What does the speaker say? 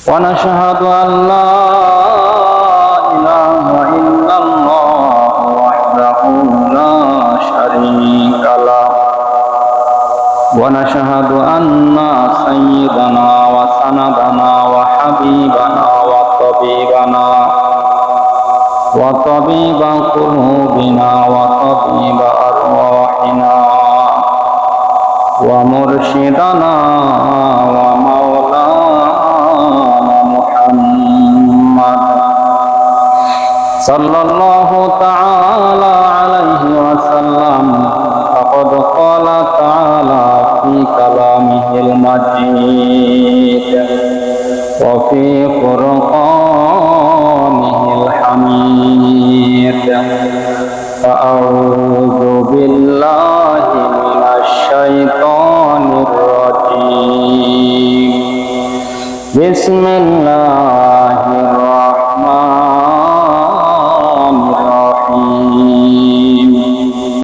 ونشهد أن لا إله إلا الله وحده لا شريك له ونشهد أن سيدنا وسندنا وحبيبنا وطبيب قلوبنا وطبيب أرواحنا ومرشدنا ومولانا محمد صلى الله تعالى عليه وسلم فقد قال تعالى في كلامه المجيد وفي فرقانه الحميد فأعوذ بالله من الشيطان الرجيم بسم الله